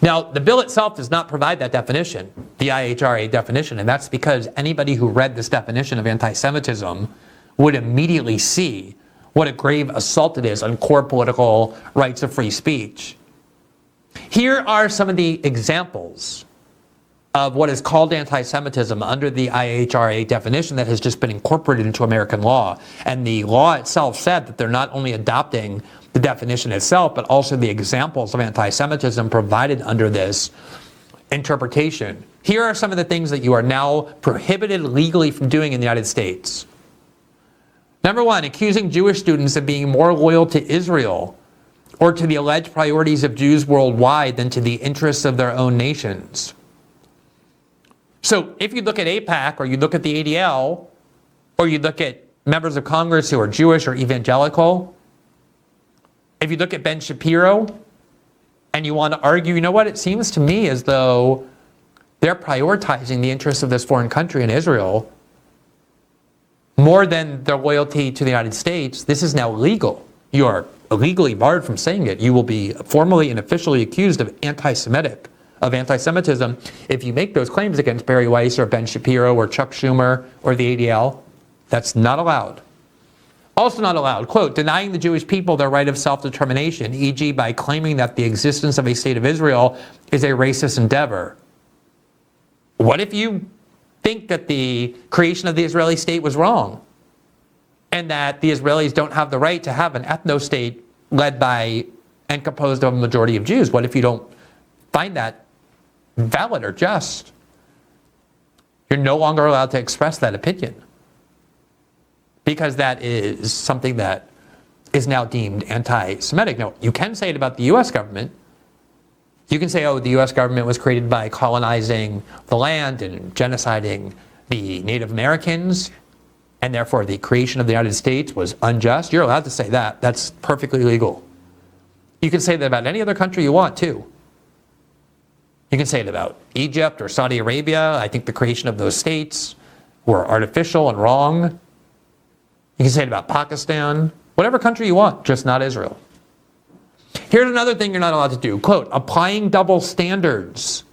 Now, the bill itself does not provide that definition, the IHRA definition, and that's because anybody who read this definition of anti-Semitism would immediately see what a grave assault it is on core political rights of free speech. Here are some of the examples of what is called anti-Semitism under the IHRA definition that has just been incorporated into American law. And the law itself said that they're not only adopting the definition itself, but also the examples of anti-Semitism provided under this interpretation. Here are some of the things that you are now prohibited legally from doing in the United States. Number one, accusing Jewish students of being more loyal to Israel or to the alleged priorities of Jews worldwide than to the interests of their own nations. So if you look at AIPAC, or you look at the ADL, or you look at members of Congress who are Jewish or evangelical, if you look at Ben Shapiro, and you want to argue, you know what, it seems to me as though they're prioritizing the interests of this foreign country in Israel more than their loyalty to the United States, this is now legal. You are legally barred from saying it. You will be formally and officially accused of anti-Semitism if you make those claims against Barry Weiss or Ben Shapiro or Chuck Schumer or the ADL. That's not allowed. Also not allowed, quote, denying the Jewish people their right of self-determination, e.g. by claiming that the existence of a state of Israel is a racist endeavor. What if you think that the creation of the Israeli state was wrong and that the Israelis don't have the right to have an ethno-state led by and composed of a majority of Jews? What if you don't find that valid or just? You're no longer allowed to express that opinion because that is something that is now deemed anti-Semitic. Now, you can say it about the U.S. government. You can say, oh, the U.S. government was created by colonizing the land and genociding the Native Americans, and therefore the creation of the United States was unjust. You're allowed to say that. That's perfectly legal. You can say that about any other country you want, too. You can say it about Egypt or Saudi Arabia. I think the creation of those states were artificial and wrong. You can say it about Pakistan. Whatever country you want, just not Israel. Here's another thing you're not allowed to do. Quote, applying double standards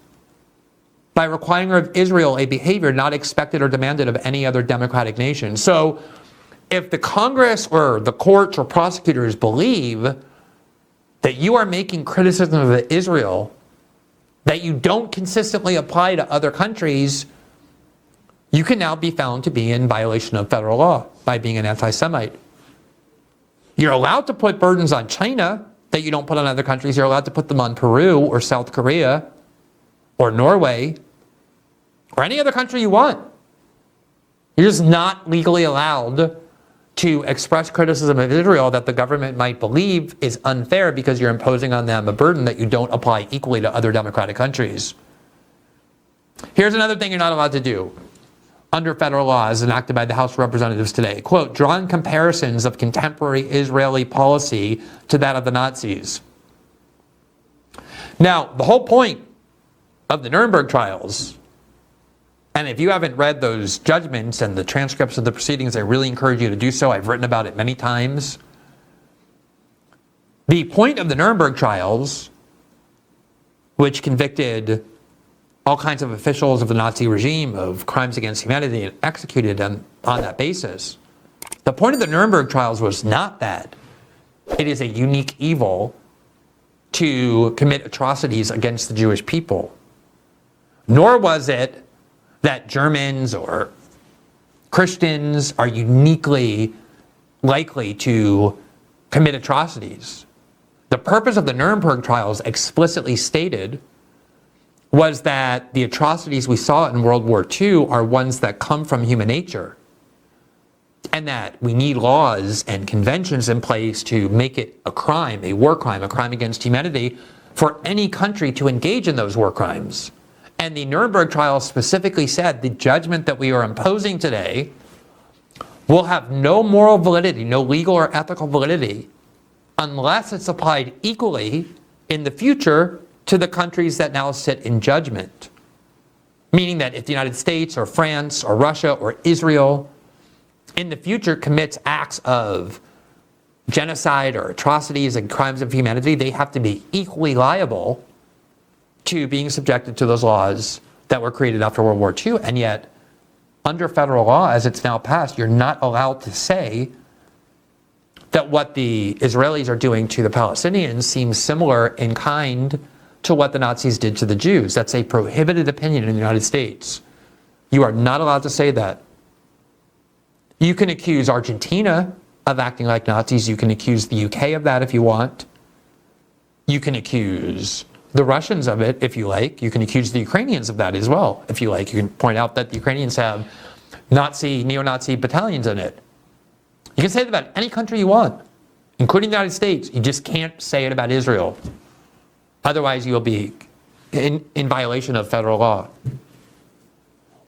by requiring of Israel a behavior not expected or demanded of any other democratic nation. So if the Congress or the courts or prosecutors believe that you are making criticism of Israel that you don't consistently apply to other countries, you can now be found to be in violation of federal law by being an anti-Semite. You're allowed to put burdens on China that you don't put on other countries. You're allowed to put them on Peru or South Korea or Norway or any other country you want. You're just not legally allowed to express criticism of Israel that the government might believe is unfair because you're imposing on them a burden that you don't apply equally to other democratic countries. Here's another thing you're not allowed to do under federal law as enacted by the House of Representatives today. Quote, drawing comparisons of contemporary Israeli policy to that of the Nazis. Now, the whole point of the Nuremberg trials, and if you haven't read those judgments and the transcripts of the proceedings, I really encourage you to do so. I've written about it many times. The point of the Nuremberg trials, which convicted all kinds of officials of the Nazi regime of crimes against humanity and executed them on that basis. The point of the Nuremberg trials was not that it is a unique evil to commit atrocities against the Jewish people, nor was it that Germans or Christians are uniquely likely to commit atrocities. The purpose of the Nuremberg trials explicitly stated was that the atrocities we saw in World War II are ones that come from human nature, and that we need laws and conventions in place to make it a crime, a war crime, a crime against humanity for any country to engage in those war crimes. And the Nuremberg trial specifically said the judgment that we are imposing today will have no moral validity, no legal or ethical validity, unless it's applied equally in the future to the countries that now sit in judgment. Meaning that if the United States or France or Russia or Israel in the future commits acts of genocide or atrocities and crimes of humanity, they have to be equally liable to being subjected to those laws that were created after World War II, and yet under federal law, as it's now passed, you're not allowed to say that what the Israelis are doing to the Palestinians seems similar in kind to what the Nazis did to the Jews. That's a prohibited opinion in the United States. You are not allowed to say that. You can accuse Argentina of acting like Nazis. You can accuse the UK of that if you want. You can accuse the Russians of it if you like. You can accuse the Ukrainians of that as well if you like. You can point out that the Ukrainians have neo-Nazi battalions in it. You can say that about any country you want, including the United States. You just can't say it about Israel. Otherwise, you'll be in violation of federal law.